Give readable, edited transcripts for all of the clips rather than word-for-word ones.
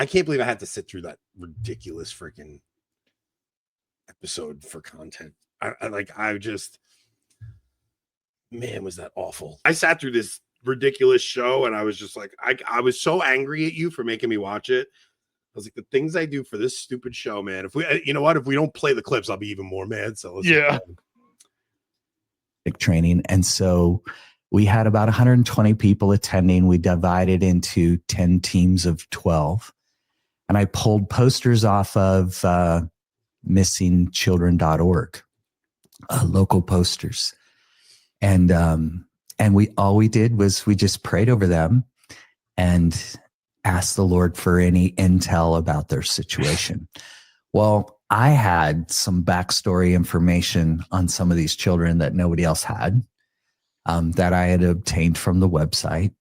I can't believe I had to sit through that ridiculous freaking episode for content. Man, was that awful. I sat through this ridiculous show and I was just like, I was so angry at you for making me watch it. I was like, the things I do for this stupid show, man. If we, you know what, if we don't play the clips, I'll be even more mad. So let's training. And so we had about 120 people attending. We divided into 10 teams of 12. And I pulled posters off of missingchildren.org, local posters. And all we did was we just prayed over them and asked the Lord for any intel about their situation. Well, I had some backstory information on some of these children that nobody else had, that I had obtained from the website.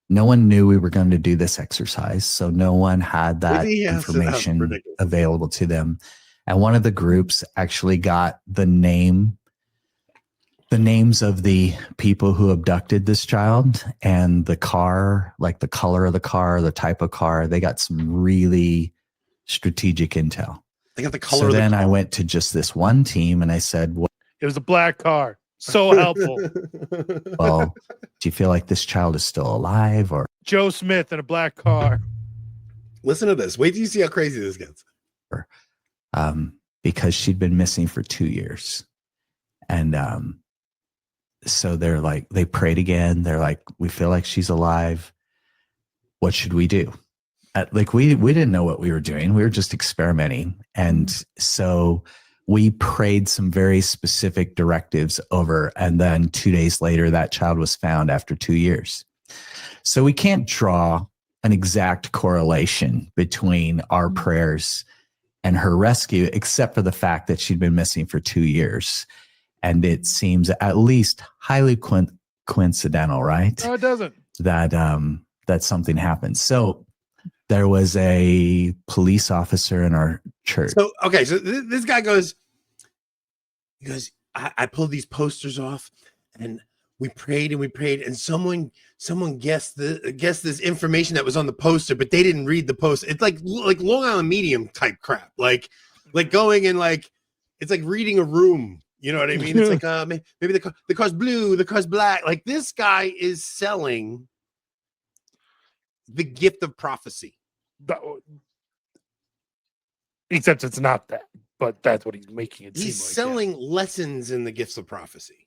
No one knew we were going to do this exercise, so no one had that information available to them. And one of the groups actually got the names of the people who abducted this child and the car, like the color of the car, the type of car. They got some really strategic intel. They got the color. So of the then car. I went to just this one team and I said, well, it was a black car. So helpful. Well, do you feel like this child is still alive? Or Joe Smith in a black car. Listen to this. Wait till you see how crazy this gets. Because she'd been missing for 2 years. And so they're like, they prayed again. They're like, we feel like she's alive. What should we do? Like we didn't know what we were doing. We were just experimenting. And so we prayed some very specific directives over. And then 2 days later, that child was found after 2 years. So we can't draw an exact correlation between our prayers and her rescue, except for the fact that she'd been missing for 2 years. And it seems at least highly coincidental, right? No, it doesn't. That something happened. So there was a police officer in our church. So, okay. So this guy goes, I pulled these posters off and we prayed and someone guessed this information that was on the poster, but they didn't read the poster. It's like Long Island Medium type crap. Like going and like, it's like reading a room. You know what I mean? It's like, maybe the car's blue, the car's black. Like this guy is selling the gift of prophecy. Except it's not that, but that's what he's making it seem like. He's selling lessons in the gifts of prophecy.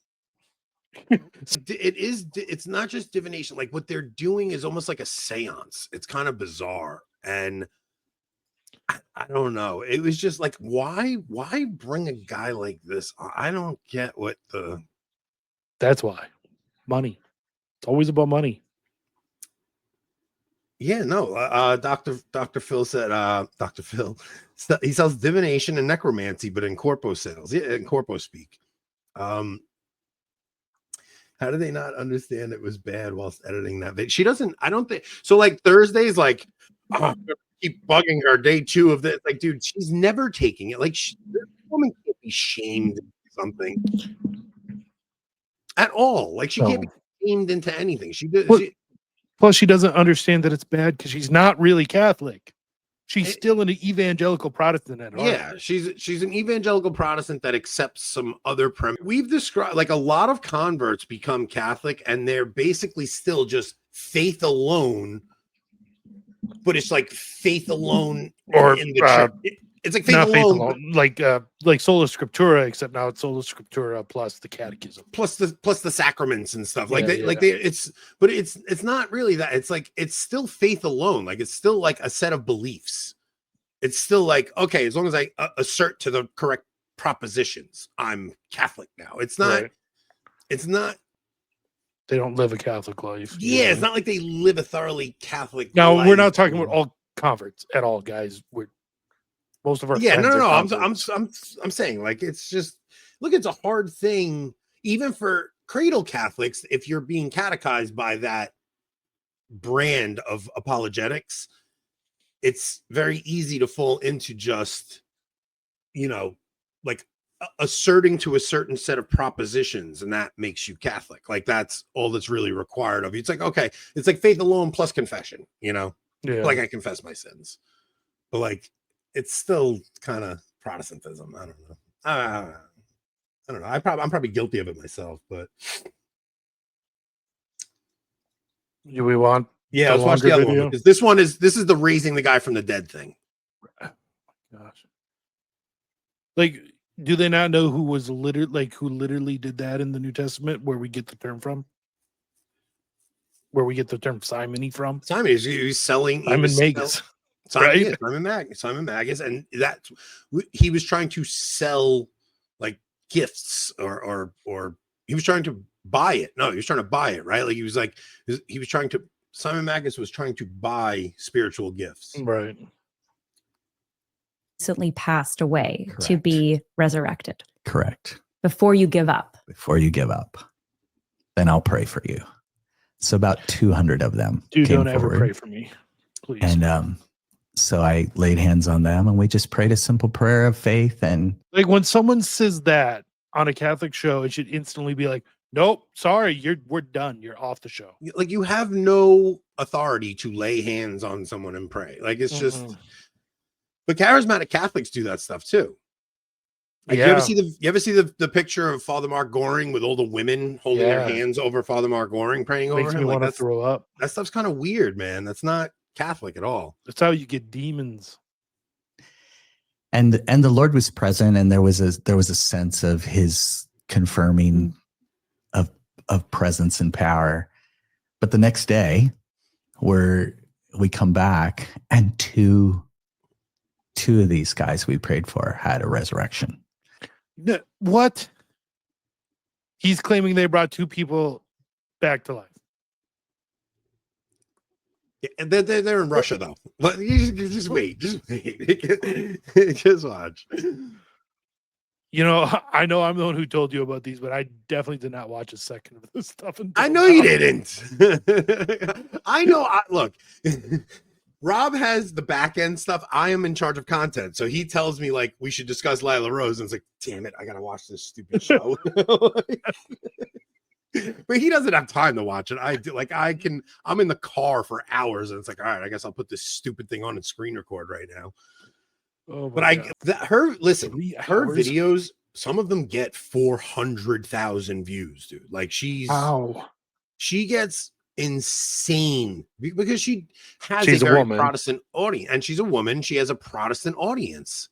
It's not just divination. Like what they're doing is almost like a seance. It's kind of bizarre. And I don't know. It was just like, why bring a guy like this? I don't get what the. That's why. Money. It's always about money. Yeah, no. Dr. Phil said, Dr. Phil, he sells divination and necromancy, but in corpo sales. Yeah, in corpo speak. How did they not understand it was bad whilst editing that video? She doesn't, I don't think so. Like Thursdays, like, keep bugging her day 2 of this. Like, dude, she's never taking it. Like, this woman can't be shamed into something at all. Like, she can't be shamed into anything. Plus, she doesn't understand that it's bad because she's not really Catholic. She's still an evangelical Protestant at heart. Yeah, she's an evangelical Protestant that accepts some other premise. We've described, like, a lot of converts become Catholic and they're basically still just faith alone. But it's like faith alone, or in the church. It's like faith alone, like sola scriptura, except now it's sola scriptura plus the catechism, plus the sacraments and stuff. Like yeah, it's not really that. It's like it's still faith alone. Like it's still like a set of beliefs. It's still like, okay, as long as I assert to the correct propositions, I'm Catholic now. It's not. Right. It's not. They don't live a Catholic life. Yeah, it's not like they live a thoroughly Catholic life. No, we're not talking about all converts at all, guys. Most of our no. I'm saying, like, it's just, look, it's a hard thing, even for cradle Catholics, if you're being catechized by that brand of apologetics. It's very easy to fall into just, like asserting to a certain set of propositions, and that makes you Catholic. Like that's all that's really required of you. It's like, okay, it's like faith alone plus confession, Yeah. Like I confess my sins. but like it's still kind of Protestantism. I don't know. I don't know. I'm probably guilty of it myself, but Do we want yeah, the let's watch the longer other one video? because this is the raising the guy from the dead thing. Gosh. Like, do they not know who was literally did that in the New Testament, where we get the term from? Where we get the term simony from? Simon he's selling. Simon Magus. Simon, Right? yeah, Simon Magus, and that's he was trying to sell like gifts or he was trying to buy it. No, he was trying to buy it, right? Like he was trying to. Simon Magus was trying to buy spiritual gifts, Right. Recently passed away to Correct. be resurrected. Correct. Before you give up. Before you give up, then I'll pray for you. So about 200 of them Dude, came don't ever forward. pray for me, please. And so I laid hands on them and we just prayed a simple prayer of faith. And Like when someone says that on a Catholic show, it should instantly be like, nope, sorry, we're done. You're off the show. like you have no authority to lay hands on someone and pray. Like it's just. But charismatic Catholics do that stuff too. Like Yeah. you ever see the picture of Father Mark Goring with all the women holding their Yeah. hands over Father Mark Goring, praying Makes over me him? Like want to throw up. that stuff's kind of weird, man. That's not Catholic at all. That's how you get demons. the Lord was present, and there was a sense of his confirming of presence and power. But the next day, we come back, and two of these guys we prayed for had a resurrection. What? He's claiming they brought two people back to life. Yeah, and they're in Russia though. But you just wait, just watch. You know, I know I'm the one who told you about these, but I definitely did not watch a second of this stuff. I know you didn't. I know. Look, Rob has the back end stuff. I am in charge of content, so he tells me like we should discuss Lila Rose, and it's like, damn it, I gotta watch this stupid show. But he doesn't have time to watch it. I do. Like I'm in the car for hours, and it's like, all right, I guess I'll put this stupid thing on and screen record right now. Oh, But God. her 3 her hours? videos, some of them get 400,000 views, dude. Like she gets insane because she's a very woman. Protestant audience, and she's a woman. She has a Protestant audience.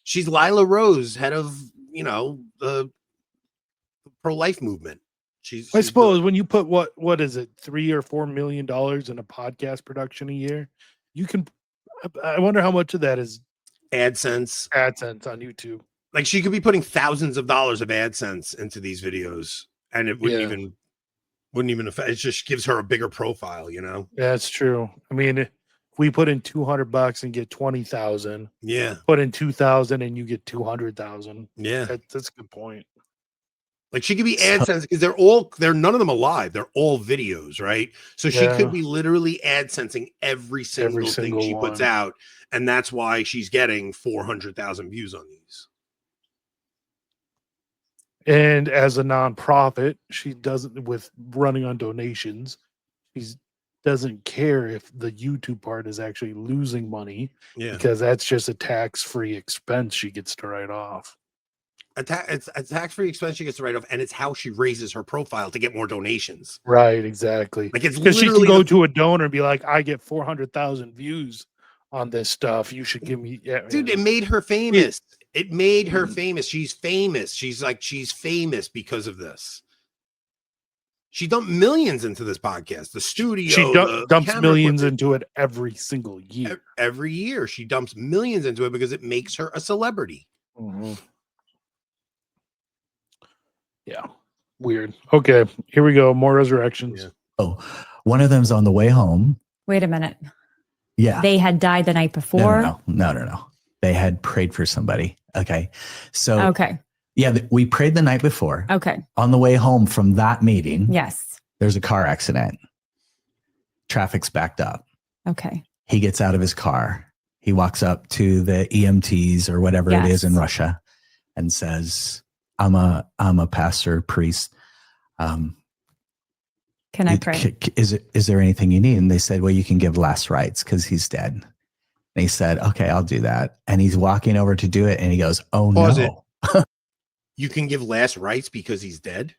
She's Lila Rose, head of the pro-life movement. I suppose when you put what is it, $3 or $4 million in a podcast production a year, you can. I wonder how much of that is AdSense on YouTube. Like she could be putting thousands of dollars of AdSense into these videos, and it wouldn't even affect. It just gives her a bigger profile, Yeah, that's true. I mean, if we put in $200 and get 20,000, put in 2,000 and you get 200,000. Yeah, that's a good point. Like she could be AdSense because they're none of them alive. They're all videos, right? So she could be literally AdSensing every single thing she puts out, and that's why she's getting 400,000 views on these. And as a nonprofit, she doesn't, with running on donations, she doesn't care if the YouTube part is actually losing money, because that's just a tax-free expense she gets to write off. It's a tax-free expense she gets to write off, and it's how she raises her profile to get more donations. Right, exactly. Like it's because she can literally go to a donor and be like, "I get 400,000 views on this stuff. You should give me." Yeah, dude, it made her famous. It made her famous. She's famous. She's famous because of this. She dumped millions into this podcast. The studio. She dumps millions equipment. into it every single year. Every year, she dumps millions into it because it makes her a celebrity. Mm-hmm. Yeah. Weird. Okay. Here we go. More resurrections. Yeah. Oh, one of them's on the way home. Wait a minute. Yeah. They had died the night before? No. They had prayed for somebody. Okay. So, okay. Yeah, we prayed the night before. Okay. On the way home from that meeting. Yes. There's a car accident. Traffic's backed up. Okay. He gets out of his car. He walks up to the EMTs or whatever it is in Russia and says, I'm a pastor, priest. Can I pray? Is there anything you need? And they said, well, you can give last rites because he's dead. And he said, okay, I'll do that. And he's walking over to do it. And he goes, oh, Pause no. You can give last rites because he's dead.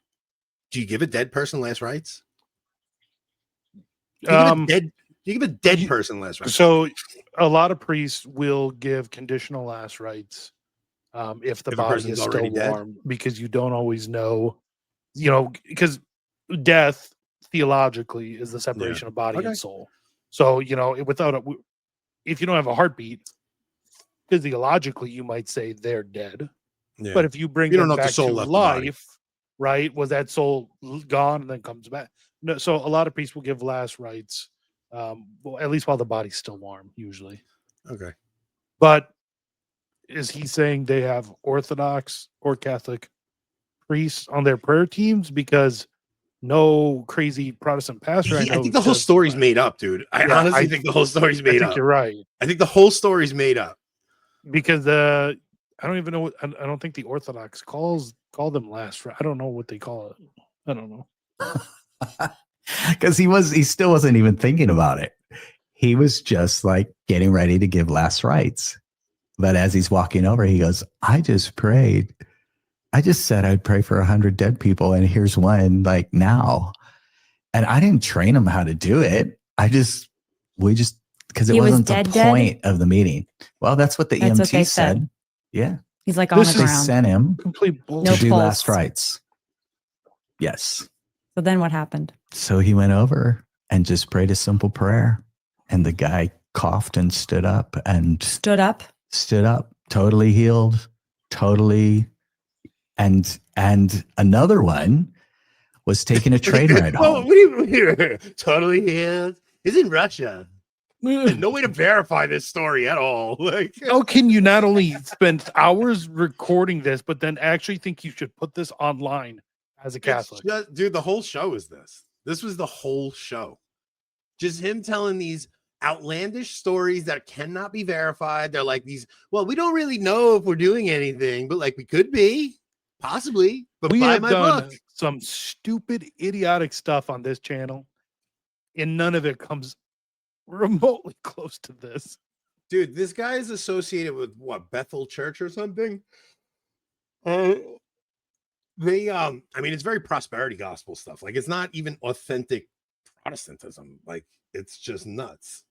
Do you give a dead person last rites? Do you give a dead person last rites? So a lot of priests will give conditional last rites if the body is still warm, because you don't always know, because death theologically is the separation of body and soul. So, if you don't have a heartbeat, physiologically, you might say they're dead. Yeah. But if you bring them back to life, right? Was that soul gone and then comes back? No. So a lot of priests will give last rites, well, at least while the body's still warm, usually. Okay. But is he saying they have Orthodox or Catholic priests on their prayer teams? Because no crazy Protestant pastor I know. I think the whole story's made up, dude. I honestly think the whole story's made up. I think you're right. I think the whole story's made up. Because I don't even know I don't think the Orthodox call them last. I don't know what they call it. I don't know. Because he still wasn't even thinking about it. He was just like getting ready to give last rites. But as he's walking over, he goes, I just prayed. I just said I'd pray for 100 dead people. And here's one like now. And I didn't train him how to do it. because it wasn't the point of the meeting. Well, that's what the EMT said. Yeah. He's like on the ground. They sent him complete to do last rites. Yes. So then what happened? So he went over and just prayed a simple prayer. And the guy coughed and stood up. Stood up, totally healed, totally. And another one was taking a train ride home. What do you mean? Totally healed? He's in Russia. No way to verify this story at all. Like, how can you not only spend hours recording this, but then actually think you should put this online as a Catholic? Dude, the whole show is this. This was the whole show. Just him telling these outlandish stories that cannot be verified. They're like these, well, we don't really know if we're doing anything, but like we could be, possibly. But we buy have my done book. Some stupid, idiotic stuff on this channel, and none of it comes remotely close to this. Dude, this guy is associated with what, Bethel Church or something? I mean, it's very prosperity gospel stuff. Like, it's not even authentic Protestantism. Like, it's just nuts.